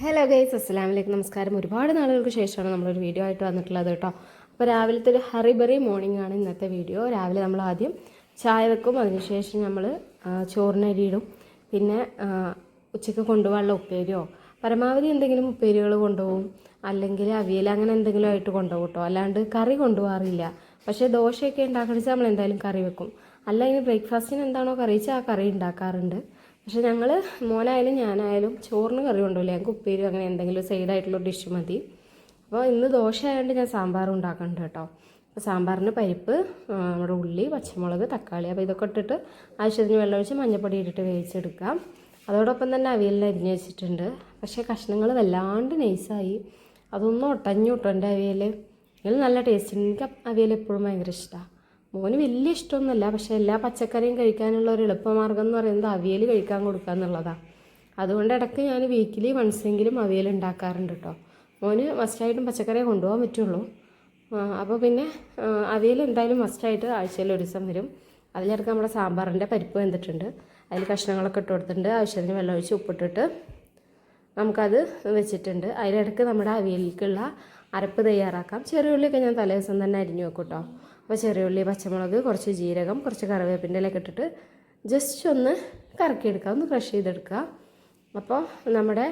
Hello guys, അസ്സലാമു അലൈക്കും. നമസ്കാരം. ഒരുപാട് നാളുകൾക്ക് ശേഷമാണ് നമ്മളൊരു വീഡിയോ ആയിട്ട് വന്നിട്ടുള്ളത് കേട്ടോ. അപ്പോൾ രാവിലത്തെ ഒരു ഹറിബറി മോർണിംഗ് ആണ് ഇന്നത്തെ വീഡിയോ. രാവിലെ നമ്മൾ ആദ്യം ചായ വെക്കും, അതിനുശേഷം നമ്മൾ ചോറിനരിയിടും. പിന്നെ ഉച്ചയ്ക്ക് കൊണ്ടുപോകാനുള്ള ഉപ്പേരിയോ പരമാവധി എന്തെങ്കിലും ഉപ്പേരികൾ കൊണ്ടുപോകും, അല്ലെങ്കിൽ അവിയൽ അങ്ങനെ എന്തെങ്കിലും ആയിട്ട് കൊണ്ടുപോകും കേട്ടോ. അല്ലാണ്ട് കറി കൊണ്ടുപോകാറില്ല. പക്ഷേ ദോശയൊക്കെ ഉണ്ടാക്കണിച്ചാൽ നമ്മൾ എന്തായാലും കറി വെക്കും. അല്ല ഇനി ബ്രേക്ക്ഫാസ്റ്റിന് എന്താണോ കറി വെച്ചാൽ ആ കറി ഉണ്ടാക്കാറുണ്ട്. പക്ഷെ ഞങ്ങൾ മോനായാലും ഞാനായാലും ചോറിന് കറി കൊണ്ടുപോയില്ല, ഞങ്ങൾക്ക് ഉപ്പേരി അങ്ങനെ എന്തെങ്കിലും സൈഡായിട്ടുള്ള ഡിഷ് മതി. അപ്പോൾ ഇന്ന് ദോശ ആയതുകൊണ്ട് ഞാൻ സാമ്പാർ ഉണ്ടാക്കുന്നുണ്ട് കേട്ടോ. അപ്പോൾ സാമ്പാറിന് പരിപ്പ്, നമ്മുടെ ഉള്ളി, പച്ചമുളക്, തക്കാളി, അപ്പോൾ ഇതൊക്കെ ഇട്ടിട്ട് ആവശ്യത്തിന് വെള്ളമൊഴിച്ച് മഞ്ഞൾപ്പൊടി ഇട്ടിട്ട് വേവിച്ചെടുക്കാം. അതോടൊപ്പം തന്നെ അവിയലിന് അരിഞ്ഞ് വെച്ചിട്ടുണ്ട്. പക്ഷേ കഷ്ണങ്ങൾ വല്ലാണ്ട് നൈസായി, അതൊന്നും ഒട്ടഞ്ഞു കിട്ടും എൻ്റെ അവിയൽ. ഇതിൽ നല്ല ടേസ്റ്റ് ഉണ്ട്. എനിക്ക് അവിയൽ എപ്പോഴും ഭയങ്കര ഇഷ്ടമാണ്. മോന് വലിയ ഇഷ്ടമൊന്നുമല്ല, പക്ഷേ എല്ലാ പച്ചക്കറിയും കഴിക്കാനുള്ള ഒരു എളുപ്പമാർഗ്ഗം എന്ന് പറയുന്നത് അവിയൽ കഴിക്കാൻ കൊടുക്കുക എന്നുള്ളതാണ്. അതുകൊണ്ട് ഇടയ്ക്ക് ഞാൻ വീക്കിലി വൺസെങ്കിലും അവിയൽ ഉണ്ടാക്കാറുണ്ട് കേട്ടോ. മോന് മസ്റ്റായിട്ടും പച്ചക്കറിയെ കൊണ്ടുപോകാൻ പറ്റുള്ളൂ. അപ്പോൾ പിന്നെ അവിയൽ എന്തായാലും മസ്റ്റായിട്ട് ആഴ്ചയിൽ ഒരു ദിവസം വരും. അതിലിടയ്ക്ക് നമ്മുടെ സാമ്പാറിൻ്റെ പരിപ്പ് വെന്തിട്ടുണ്ട്, അതിൽ കഷ്ണങ്ങളൊക്കെ ഇട്ട് കൊടുത്തിട്ടുണ്ട്. ആവശ്യത്തിന് വെള്ളമൊഴിച്ച് ഉപ്പിട്ടിട്ട് നമുക്കത് വെച്ചിട്ടുണ്ട്. അതിലിടയ്ക്ക് നമ്മുടെ അവിയലിലേക്കുള്ള അരപ്പ് തയ്യാറാക്കാം. ചെറിയ ഉള്ളിയൊക്കെ ഞാൻ തലേ ദിവസം തന്നെ അരിഞ്ഞു വെക്കും കേട്ടോ. അപ്പോൾ ചെറിയ ഉള്ളി, പച്ചമുളക്, കുറച്ച് ജീരകം, കുറച്ച് കറിവേപ്പിൻ്റെ ഇലയൊക്കെ ഇട്ടിട്ട് ജസ്റ്റ് ഒന്ന് കറക്കിയെടുക്കുക, ഒന്ന് ക്രഷ് ചെയ്തെടുക്കുക. അപ്പോൾ നമ്മുടെ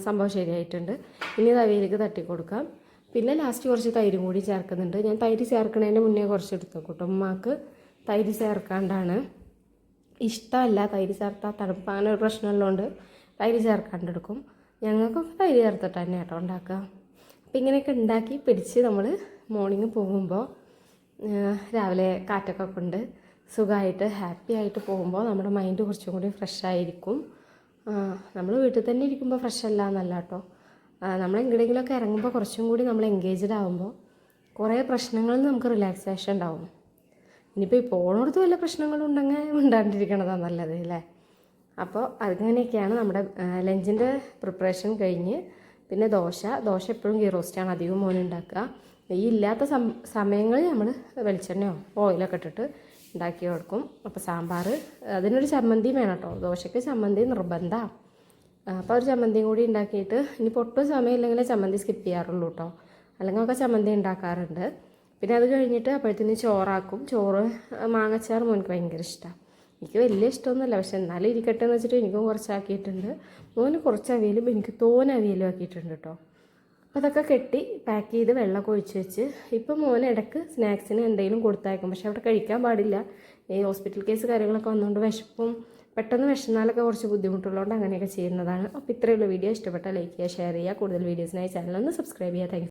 സംഭവം ശരിയായിട്ടുണ്ട്. ഇനി ഇത് അവിയലേക്ക് തട്ടി കൊടുക്കാം. പിന്നെ ലാസ്റ്റ് കുറച്ച് തൈരും കൂടി ചേർക്കുന്നുണ്ട്. ഞാൻ തൈര് ചേർക്കുന്നതിൻ്റെ മുന്നേ കുറച്ച് എടുത്തു കേട്ടോ. ഉമ്മാക്ക് തൈര് ചേർക്കാണ്ടാണ് ഇഷ്ടമല്ല, തൈര് ചേർത്താൽ തണുപ്പ് അങ്ങനെ ഒരു പ്രശ്നമുള്ളതുകൊണ്ട് തൈര് ചേർക്കാണ്ടെടുക്കും. ഞങ്ങൾക്കൊക്കെ തൈര് ചേർത്തിട്ട് തന്നെ കേട്ടോ ഉണ്ടാക്കുക. അപ്പോൾ ഇങ്ങനെയൊക്കെ ഉണ്ടാക്കി പിടിച്ച് നമ്മൾ മോർണിംഗ് പോകുമ്പോൾ രാവിലെ കാറ്റൊക്കെ കൊണ്ട് സുഖമായിട്ട് ഹാപ്പി ആയിട്ട് പോകുമ്പോൾ നമ്മുടെ മൈൻഡ് കുറച്ചും കൂടി ഫ്രഷായിരിക്കും. നമ്മൾ വീട്ടിൽ തന്നെ ഇരിക്കുമ്പോൾ ഫ്രഷ് അല്ല എന്നല്ല കേട്ടോ, നമ്മൾ എങ്ങനെയെങ്കിലുമൊക്കെ ഇറങ്ങുമ്പോൾ കുറച്ചും കൂടി നമ്മൾ എൻഗേജ്ഡ് ആകുമ്പോൾ കുറേ പ്രശ്നങ്ങളിൽ നമുക്ക് റിലാക്സേഷൻ ഉണ്ടാവും. ഇനിയിപ്പോൾ ഈ പോണോടത്ത് വല്ല പ്രശ്നങ്ങളുണ്ടെങ്കിൽ ഉണ്ടാണ്ടിരിക്കണതാണ് നല്ലത് അല്ലേ. അപ്പോൾ അങ്ങനെയൊക്കെയാണ് നമ്മുടെ ലഞ്ചിൻ്റെ പ്രിപ്പറേഷൻ കഴിഞ്ഞ്. പിന്നെ ദോശ എപ്പോഴും ഗീ റോസ്റ്റാണ് അധികം മോനുണ്ടാക്കുക. ഈ ഇല്ലാത്ത സമയങ്ങളിൽ നമ്മൾ വെളിച്ചെണ്ണയോ ഓയിലൊക്കെ ഇട്ടിട്ട് ഉണ്ടാക്കി കൊടുക്കും. അപ്പോൾ സാമ്പാർ, അതിനൊരു ചമ്മന്തിയും വേണം കേട്ടോ. ദോശയ്ക്ക് ചമ്മന്തി നിർബന്ധമാണ്. അപ്പോൾ ഒരു ചമ്മന്തിയും കൂടി ഉണ്ടാക്കിയിട്ട് ഇനി ഒട്ടും സമയമില്ലെങ്കിൽ ചമ്മന്തി സ്കിപ്പ് ചെയ്യാറുള്ളൂ കേട്ടോ. അല്ലെങ്കിൽ ഒക്കെ ചമ്മന്തി ഉണ്ടാക്കാറുണ്ട്. പിന്നെ അത് കഴിഞ്ഞിട്ട് അപ്പോഴത്തേന് ചോറാക്കും. ചോറ് മാങ്ങച്ചാർ മോനക്ക് ഭയങ്കര ഇഷ്ടമാണ്. എനിക്ക് വലിയ ഇഷ്ടമൊന്നുമില്ല, പക്ഷെ എന്നാലും ഇരിക്കട്ടെ എന്ന് വെച്ചിട്ട് എനിക്കും കുറച്ചാക്കിയിട്ടുണ്ട്. മോന് കുറച്ച് അവിയലും എനിക്ക് തോനെ അവിയലും ആക്കിയിട്ടുണ്ട് കേട്ടോ. അപ്പോൾ അതൊക്കെ കെട്ടി പാക്ക് ചെയ്ത് വെള്ളമൊക്കെ ഒഴിച്ച് വെച്ച് ഇപ്പം മോന് ഇടയ്ക്ക് സ്നാക്സിന് എന്തെങ്കിലും കൊടുത്തയക്കും. പക്ഷെ അവിടെ കഴിക്കാൻ പാടില്ല. ഈ ഹോസ്പിറ്റൽ കേസ് കാര്യങ്ങളൊക്കെ വന്നുകൊണ്ട് വിശപ്പും പെട്ടെന്ന് വിശന്നാലൊക്കെ കുറച്ച് ബുദ്ധിമുട്ടുള്ളതുകൊണ്ട് അങ്ങനെയൊക്കെ ചെയ്യുന്നതാണ്. അപ്പോൾ ഇത്രയുള്ള വീഡിയോ ഇഷ്ടപ്പെട്ടാൽ ലൈക്ക് ചെയ്യുക, ഷെയർ ചെയ്യുക. കൂടുതൽ വീഡിയോസിനായി ചാനലൊന്ന് സബ്സ്ക്രൈബ് ചെയ്യുക. താങ്ക്സ്.